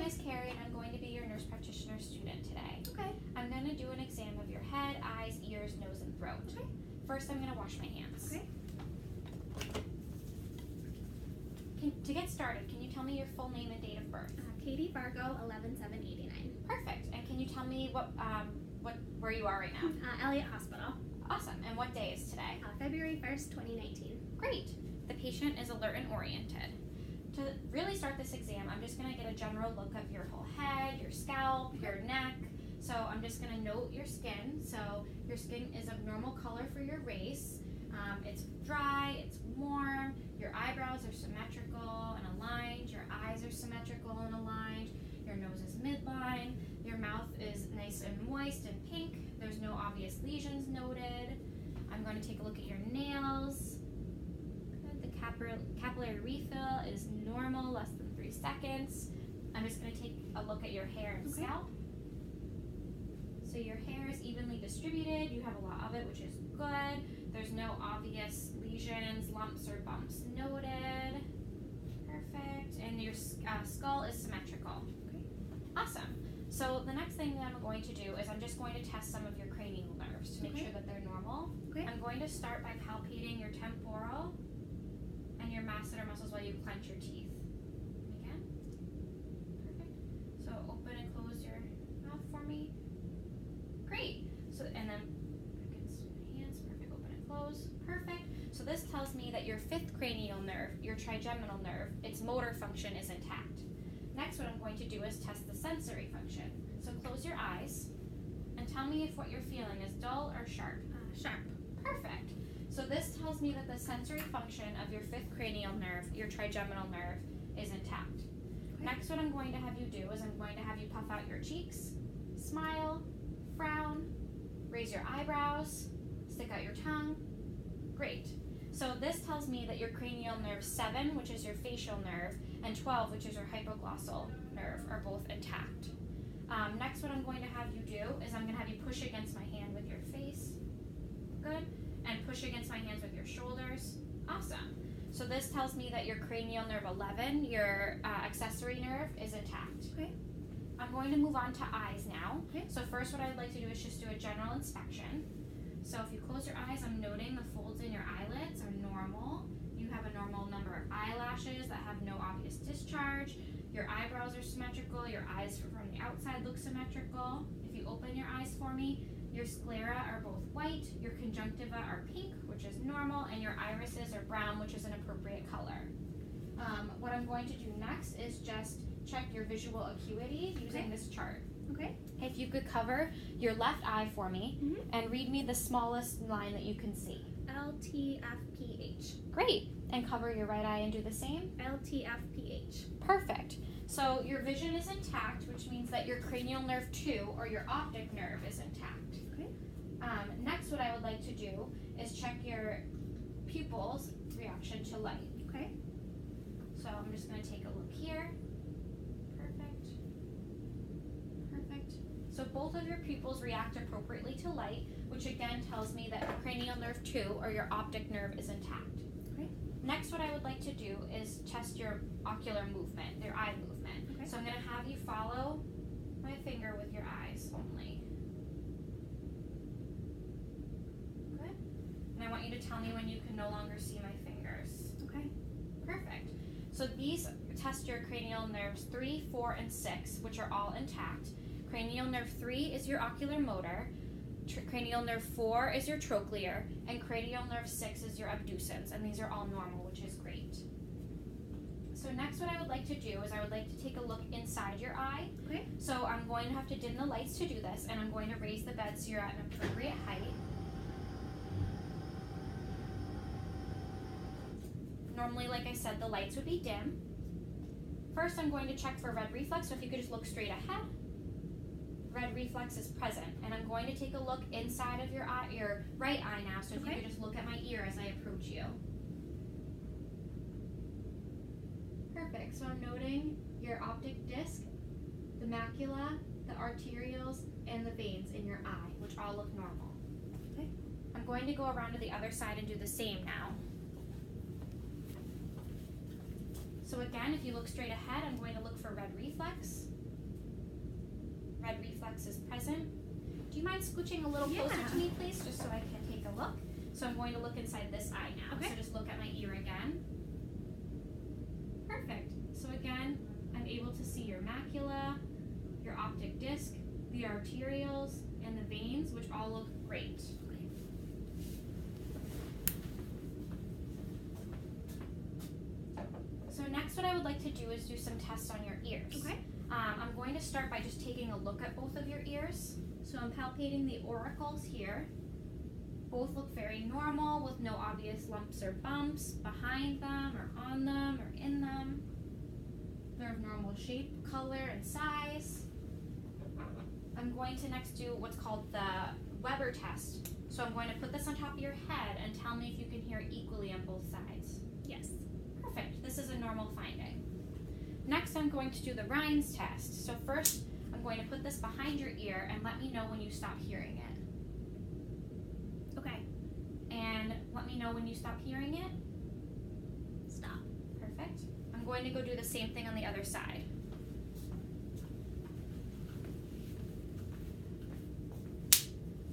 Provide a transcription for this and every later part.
is Kerry, and I'm going to be your nurse practitioner student today. Okay. I'm going to do an exam of your head, eyes, ears, nose, and throat. Okay. First, I'm going to wash my hands. Okay. To get started, can you tell me your full name and date of birth? Katie Fargo, 11/7/89. Perfect. And can you tell me where you are right now? Elliott Hospital. Awesome. And what day is today? February 1st, 2019. Great. The patient is alert and oriented. To really start this exam, I'm just going to get a general look of your whole head, your scalp, your neck. So I'm just going to note your skin. So your skin is of normal color for your race. It's dry, it's warm, your eyebrows are symmetrical and aligned, your eyes are symmetrical and aligned, your nose is midline, your mouth is nice and moist and pink, there's no obvious lesions noted. I'm going to take a look at your nails. Good. The capillary refill is normal, less than 3 seconds. I'm just going to take a look at your hair and scalp. So your hair is evenly distributed, you have a lot of it, which is good. There's no obvious lesions, lumps, or bumps noted. Perfect. And your skull is symmetrical. Okay. Awesome. So the next thing that I'm going to do is I'm just going to test some of your cranial nerves to make sure that they're normal. Okay. I'm going to start by palpating your temporal and your masseter muscles while you clench your teeth. Again. Perfect. So open and close your mouth for me. Great. So and then against my hands. Perfect. Open and close. Perfect. So this tells me that your 5th cranial nerve, your trigeminal nerve, its motor function is intact. Next, what I'm going to do is test the sensory function. So close your eyes and tell me if what you're feeling is dull or sharp. Sharp. Perfect. So this tells me that the sensory function of your 5th cranial nerve, your trigeminal nerve, is intact. Okay. Next, what I'm going to have you do is I'm going to have you puff out your cheeks, smile, frown, raise your eyebrows, stick out your tongue. Great. So this tells me that your cranial nerve 7, which is your facial nerve, and 12, which is your hypoglossal nerve, are both intact. Next, what I'm going to have you do is I'm going to have you push against my hand with your face. Good. And push against my hands with your shoulders. Awesome. So this tells me that your cranial nerve 11, your accessory nerve, is intact. Okay. I'm going to move on to eyes now. Okay. So first what I'd like to do is just do a general inspection. So if you close your eyes, I'm noting the folds in your eyelids are normal. You have a normal number of eyelashes that have no obvious discharge. Your eyebrows are symmetrical. Your eyes from the outside look symmetrical. If you open your eyes for me, your sclera are both white, your conjunctiva are pink, which is normal, and your irises are brown, which is an appropriate color. What I'm going to do next is just check your visual acuity using this chart. Okay. If you could cover your left eye for me and read me the smallest line that you can see. LTFPH. Great. And cover your right eye and do the same. LTFPH. Perfect. So your vision is intact, which means that your cranial nerve 2 or your optic nerve is intact. Okay. Next, what I would like to do is check your pupils' reaction to light. Okay. So I'm just going to take a look here. Perfect. Perfect. So both of your pupils react appropriately to light, which again tells me that your cranial nerve 2 or your optic nerve is intact. Okay. Next, what I would like to do is test your ocular movement, your eye movement. Okay. So I'm going to have you follow my finger with your eyes only. Good. And I want you to tell me when you can no longer see my fingers. Okay. Perfect. So these test your cranial nerves 3, 4, and 6, which are all intact. Cranial nerve 3 is your ocular motor. Cranial nerve 4 is your trochlear, and cranial nerve 6 is your abducens, and these are all normal, which is great. So next what I would like to do is I would like to take a look inside your eye. Okay. So I'm going to have to dim the lights to do this, and I'm going to raise the bed so you're at an appropriate height. Normally, like I said, the lights would be dim. First, I'm going to check for red reflex, so if you could just look straight ahead. Red reflex is present, and I'm going to take a look inside of your eye, your right eye now, so if you could just look at my ear as I approach you. Perfect. So I'm noting your optic disc, the macula, the arterioles, and the veins in your eye, which all look normal. Okay. I'm going to go around to the other side and do the same now. So So again, if you look straight ahead, I'm going to look for red reflex. Red reflex is present. Do you mind scooching a little closer to me, please, just so I can take a look? So I'm going to look inside this eye now. Okay. So just look at my ear again. Perfect. So again, I'm able to see your macula, your optic disc, the arterioles, and the veins, which all look great. So next what I would like to do is do some tests on your ears. Okay. I'm going to start by just taking a look at both of your ears. So I'm palpating the auricles here. Both look very normal with no obvious lumps or bumps behind them or on them or in them. They're of normal shape, color, and size. I'm going to next do what's called the Weber test. So I'm going to put this on top of your head and tell me if you can hear equally on both sides. Yes. Perfect. This is a normal finding. Next, I'm going to do the Rhines test. So first, I'm going to put this behind your ear and let me know when you stop hearing it. Okay. And let me know when you stop hearing it. Stop. Perfect. I'm going to go do the same thing on the other side.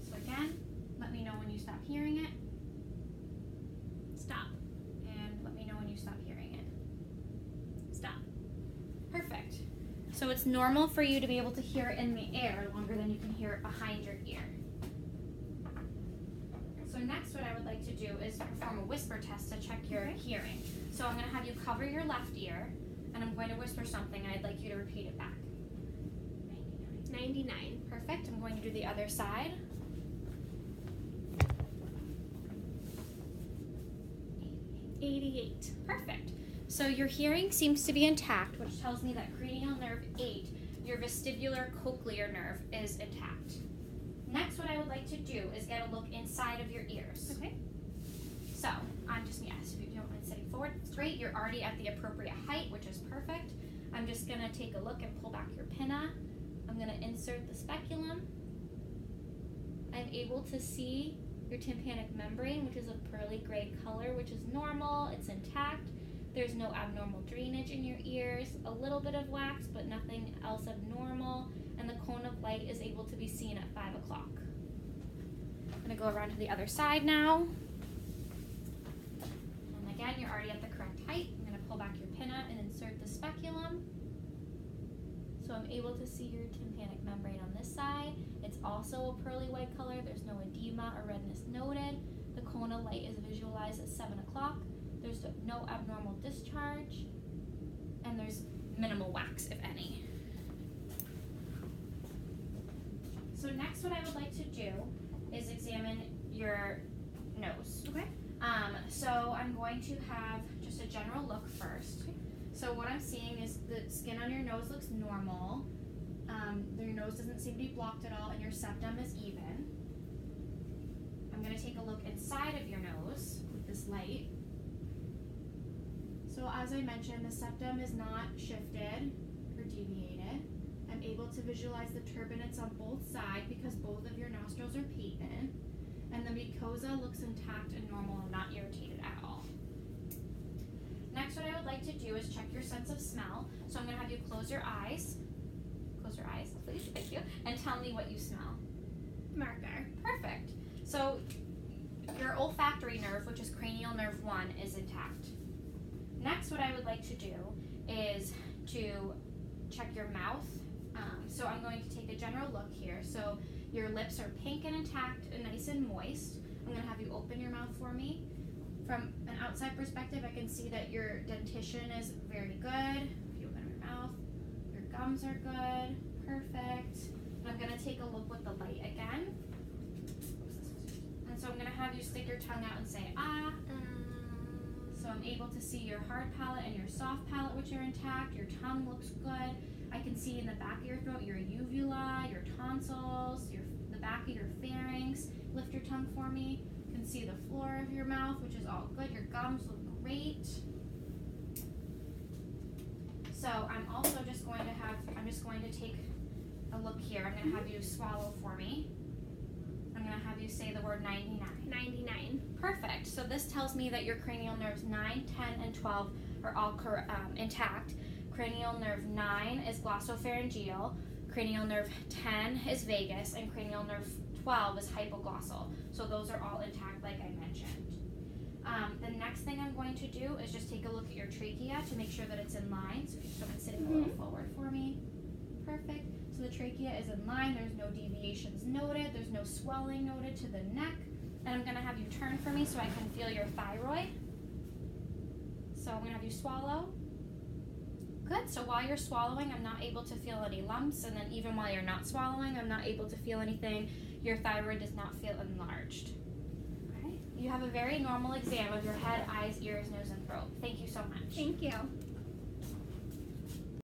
So again, let me know when you stop hearing it. Stop. And let me know when you stop hearing it. Stop. Perfect. So it's normal for you to be able to hear it in the air longer than you can hear it behind your ear. So next what I would like to do is perform a whisper test to check your hearing. So I'm going to have you cover your left ear and I'm going to whisper something and I'd like you to repeat it back. 99. Perfect. I'm going to do the other side. 88. Perfect. So your hearing seems to be intact, which tells me that cranial nerve 8, your vestibular cochlear nerve, is intact. Next, what I would like to do is get a look inside of your ears. Okay. So, I'm just, yes, if you don't mind sitting forward, it's great. You're already at the appropriate height, which is perfect. I'm just going to take a look and pull back your pinna. I'm going to insert the speculum. I'm able to see your tympanic membrane, which is a pearly gray color, which is normal. It's intact. There's no abnormal drainage in your ears. A little bit of wax, but nothing else abnormal. And the cone of light is able to be seen at 5 o'clock. I'm going to go around to the other side now. And again, you're already at the correct height. I'm going to pull back your pinna and insert the speculum. So I'm able to see your tympanic membrane on this side. It's also a pearly white color. There's no edema or redness noted. The cone of light is visualized at 7 o'clock. There's no abnormal discharge. And there's minimal wax, if any. So next what I would like to do is examine your nose. Okay. So I'm going to have just a general look first. Okay. So what I'm seeing is the skin on your nose looks normal. Your nose doesn't seem to be blocked at all and your septum is even. I'm going to take a look inside of your nose with this light. So as I mentioned, the septum is not shifted or deviated. I'm able to visualize the turbinates on both sides because both of your nostrils are patent. And the mucosa looks intact and normal and not irritated at all. Next, what I would like to do is check your sense of smell. So I'm going to have you close your eyes. Close your eyes, please. Thank you. And tell me what you smell. Marker. Perfect. So your olfactory nerve, which is cranial nerve 1, is intact. Next, what I would like to do is to check your mouth. So I'm going to take a general look here. So your lips are pink and intact and nice and moist. I'm going to have you open your mouth for me. From an outside perspective, I can see that your dentition is very good. If you open your mouth, your gums are good. Perfect. And I'm going to take a look with the light again. And so I'm going to have you stick your tongue out and say, ah. So I'm able to see your hard palate and your soft palate, which are intact. Your tongue looks good. I can see in the back of your throat your uvula, your tonsils, the back of your pharynx. Lift your tongue for me. You can see the floor of your mouth, which is all good. Your gums look great. So I'm also just going to take a look here. I'm going to have you swallow for me. I'm going to have you say the word 99. 99. Perfect. So this tells me that your cranial nerves 9, 10, and 12 are all intact. Cranial nerve 9 is glossopharyngeal, cranial nerve 10 is vagus, and cranial nerve 12 is hypoglossal. So those are all intact like I mentioned. The next thing I'm going to do is just take a look at your trachea to make sure that it's in line. So just someone sitting a little forward for me. Perfect. So the trachea is in line. There's no deviations noted. There's no swelling noted to the neck. And I'm going to have you turn for me so I can feel your thyroid. So I'm going to have you swallow. Good. So while you're swallowing, I'm not able to feel any lumps. And then even while you're not swallowing, I'm not able to feel anything. Your thyroid does not feel enlarged. Okay. You have a very normal exam of your head, eyes, ears, nose, and throat. Thank you so much. Thank you.